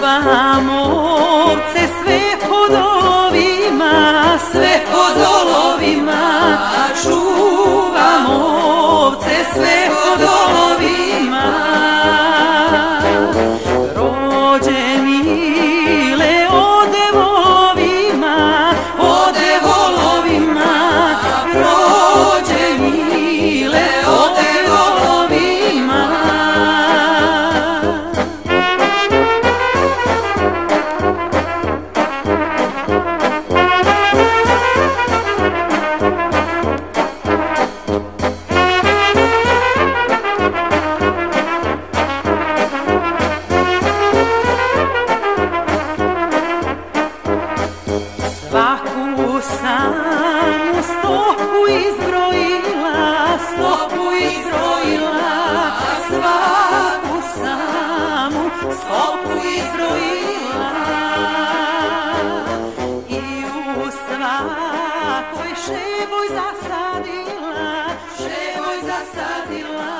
Čuvam ovce sve pod olovima, sve pod olovima. Čuvam ovce sve pod olovima. Rođe mile ode volovima, ode volovima. Rođe mile ode volovima. Svaku samu stopu izbrojila, stopu izbrojila. Svaku samu stopu izbrojila. I u svakoj šeboj zasadila, šeboj zasadila.